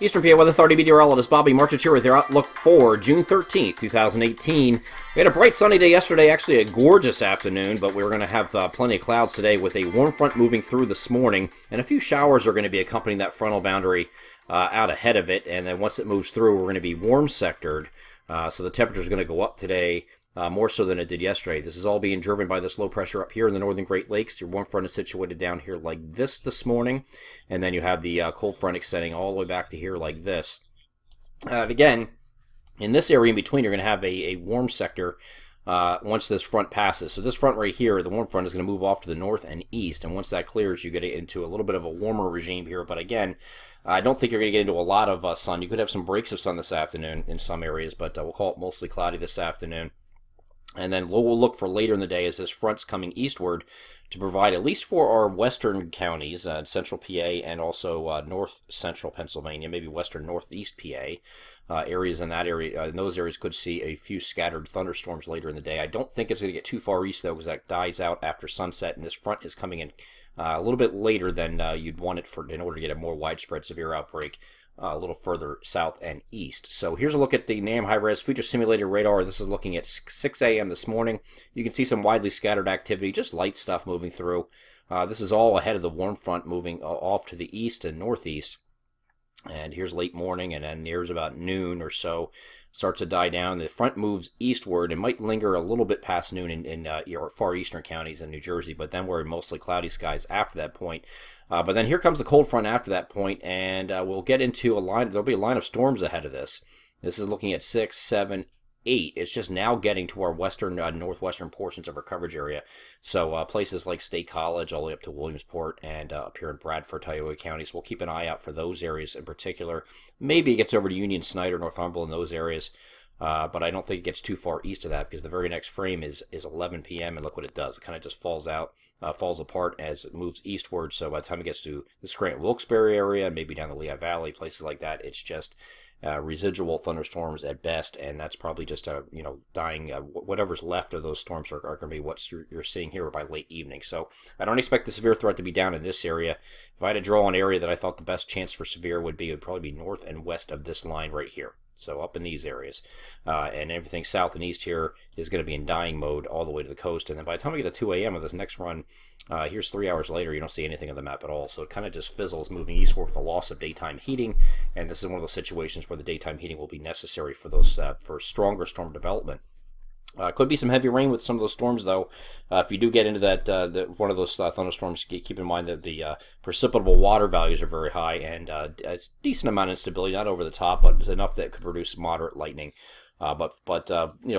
Eastern PA Weather Authority meteorologist Bobby Marchich here with your outlook for June 13th, 2018. We had a bright sunny day yesterday, actually a gorgeous afternoon, but we're going to have plenty of clouds today with a warm front moving through this morning, and a few showers are going to be accompanying that frontal boundary out ahead of it, and then once it moves through, we're going to be warm sectored, so the temperature is going to go up today. More so than it did yesterday. This is all being driven by this low pressure up here in the northern Great Lakes. Your warm front is situated down here like this morning, and then you have the cold front extending all the way back to here like this. Again, in this area in between, you're going to have a warm sector once this front passes. So this front right here, the warm front, is going to move off to the north and east, and once that clears, you get into a little bit of a warmer regime here. But again, I don't think you're going to get into a lot of sun. You could have some breaks of sun this afternoon in some areas, but we'll call it mostly cloudy this afternoon. And then what we'll look for later in the day is this front's coming eastward to provide, at least for our western counties, central PA and also north central Pennsylvania, maybe western northeast PA, areas in that area. In those areas could see a few scattered thunderstorms later in the day. I don't think it's going to get too far east, though, because that dies out after sunset, and this front is coming in a little bit later than you'd want it in order to get a more widespread severe outbreak. A little further south and east. So here's a look at the NAM high-res future simulated radar. This is looking at 6 a.m. this morning. You can see some widely scattered activity, just light stuff moving through. This is all ahead of the warm front moving off to the east and northeast. And here's late morning, and then here's about noon or so. Starts to die down. The front moves eastward and might linger a little bit past noon in your far eastern counties in New Jersey, but then we're in mostly cloudy skies after that point. But then here comes the cold front after that point, and we'll get into a line. There'll be a line of storms ahead of this. This is looking at 6, 7, 8. It's just now getting to our western, northwestern portions of our coverage area. So places like State College, all the way up to Williamsport, and up here in Bradford, Tioga counties. We'll keep an eye out for those areas in particular. Maybe it gets over to Union, Snyder, Northumberland, those areas. But I don't think it gets too far east of that, because the very next frame is 11 p.m. and look what it does. It kind of just falls out, falls apart as it moves eastward. So by the time it gets to the Scranton-Wilkes-Barre area, maybe down the Lehigh Valley, places like that, it's just residual thunderstorms at best, and that's probably just dying. Whatever's left of those storms are going to be what you're seeing here by late evening. So I don't expect the severe threat to be down in this area. If I had to draw an area that I thought the best chance for severe would probably be north and west of this line right here. So up in these areas, and everything south and east here is going to be in dying mode all the way to the coast. And then by the time we get to 2 a.m. of this next run, here's 3 hours later, you don't see anything on the map at all. So it kind of just fizzles, moving eastward with a loss of daytime heating. And this is one of those situations where the daytime heating will be necessary for those for stronger storm development. Could be some heavy rain with some of those storms, though. If you do get into that one of those thunderstorms, keep in mind that the precipitable water values are very high, and it's a decent amount of instability, not over the top, but it's enough that it could produce moderate lightning. But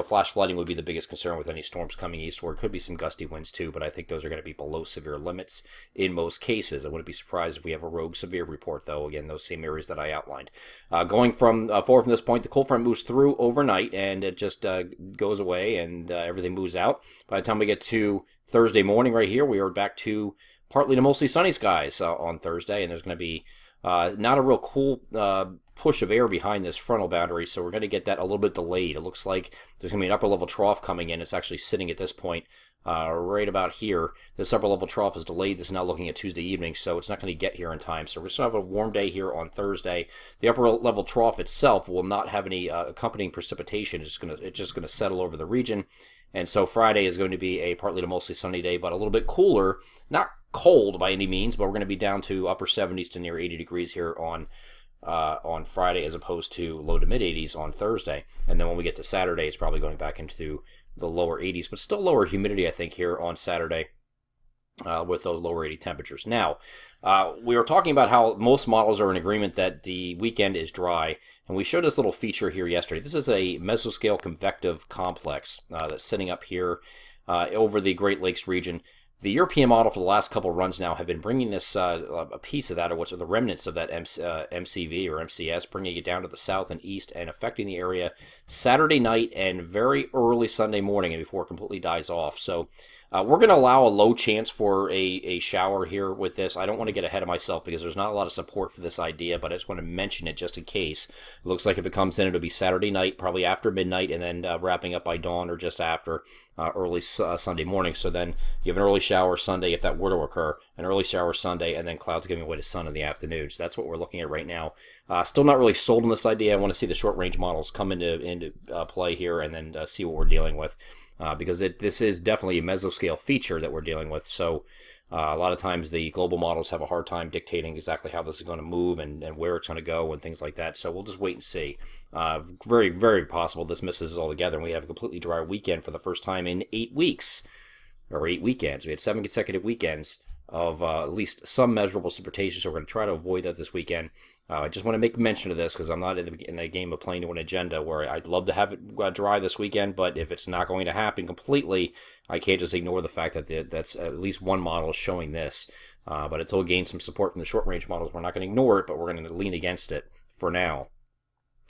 flash flooding would be the biggest concern with any storms coming eastward. Could be some gusty winds too, but I think those are going to be below severe limits in most cases. I wouldn't be surprised if we have a rogue severe report, though. Again, those same areas that I outlined. Going forward from this point, the cold front moves through overnight, and it just goes away, and everything moves out. By the time we get to Thursday morning right here, we are back to partly to mostly sunny skies on Thursday, and there's going to be not a real cool push of air behind this frontal boundary, so we're going to get that a little bit delayed. It looks like there's going to be an upper level trough coming in. It's actually sitting at this point right about here. This upper level trough is delayed. This is now looking at Tuesday evening, so it's not going to get here in time. So we're going to have a warm day here on Thursday. The upper level trough itself will not have any accompanying precipitation. It's just going to settle over the region. And so Friday is going to be a partly to mostly sunny day, but a little bit cooler. Not cold by any means, but we're going to be down to upper 70s to near 80 degrees here on Friday, as opposed to low to mid 80s on Thursday. And then when we get to Saturday, it's probably going back into the lower 80s, but still lower humidity, I think, here on Saturday with those lower 80 temperatures. Now, we were talking about how most models are in agreement that the weekend is dry, and we showed this little feature here yesterday. This is a mesoscale convective complex that's sitting up here over the Great Lakes region. The European model for the last couple runs now have been bringing this a piece of that, or what's the remnants of that MCV or MCS, bringing it down to the south and east and affecting the area Saturday night and very early Sunday morning, and before it completely dies off. So We're going to allow a low chance for a shower here with this. I don't want to get ahead of myself because there's not a lot of support for this idea, but I just want to mention it just in case. It looks like if it comes in, it'll be Saturday night, probably after midnight, and then wrapping up by dawn or just after early Sunday morning. So then you have an early shower Sunday if that were to occur, an early shower Sunday, and then clouds giving way to sun in the afternoon. So that's what we're looking at right now. Still not really sold on this idea. I want to see the short-range models come into play here and then see what we're dealing with. Because this is definitely a mesoscale feature that we're dealing with. So a lot of times the global models have a hard time dictating exactly how this is going to move and where it's going to go and things like that. So we'll just wait and see. Very, very possible this misses altogether and we have a completely dry weekend for the first time in 8 weeks, or 8 weekends. We had 7 consecutive weekends of at least some measurable precipitation, so we're going to try to avoid that this weekend. I just want to make mention of this because I'm not in the game of playing to an agenda where I'd love to have it dry this weekend, but if it's not going to happen completely, I can't just ignore the fact that that's at least one model showing this. But until it gains some support from the short-range models, we're not going to ignore it, but we're going to lean against it for now.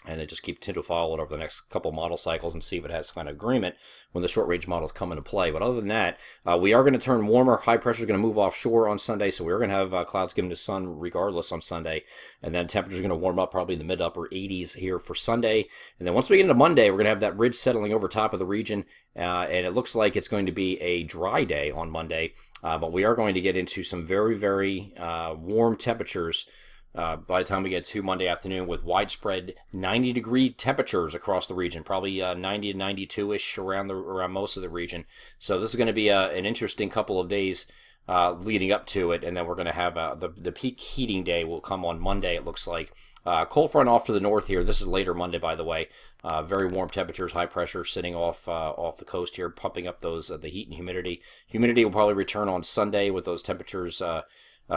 And then just continue to follow it over the next couple model cycles and see if it has kind of agreement when the short-range models come into play. But other than that, we are going to turn warmer. High pressure is going to move offshore on Sunday, so we're going to have clouds giving to sun regardless on Sunday. And then temperatures are going to warm up probably in the mid-upper 80s here for Sunday. And then once we get into Monday, we're going to have that ridge settling over top of the region. And it looks like it's going to be a dry day on Monday. But we are going to get into some very, very warm temperatures by the time we get to Monday afternoon with widespread 90-degree temperatures across the region, probably 90 to 92-ish around most of the region. So this is going to be an interesting couple of days leading up to it, and then we're going to have the peak heating day will come on Monday, it looks like. Cold front off to the north here. This is later Monday, by the way. Very warm temperatures, high pressure sitting off the coast here, pumping up those the heat and humidity. Humidity will probably return on Sunday with those temperatures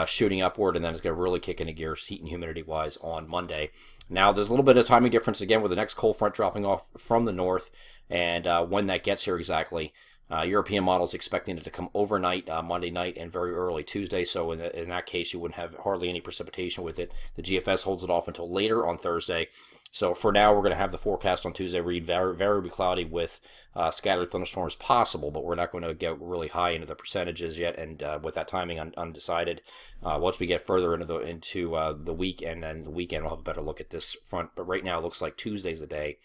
shooting upward, and then it's going to really kick into gear heat and humidity wise on Monday. Now there's a little bit of timing difference again with the next cold front dropping off from the north, and when that gets here exactly. European models expecting it to come overnight Monday night and very early Tuesday, so in that case you wouldn't have hardly any precipitation with it. The GFS holds it off until later on Thursday. So for now, we're going to have the forecast on Tuesday read very cloudy with scattered thunderstorms possible, but we're not going to get really high into the percentages yet, and with that timing undecided. Once we get further into the week, and then the weekend, we'll have a better look at this front. But right now, it looks like Tuesday's the day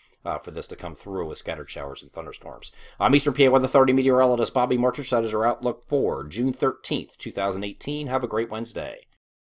for this to come through with scattered showers and thunderstorms. I'm Eastern PA Weather Authority meteorologist Bobby Marchich. That is our outlook for June 13th, 2018. Have a great Wednesday.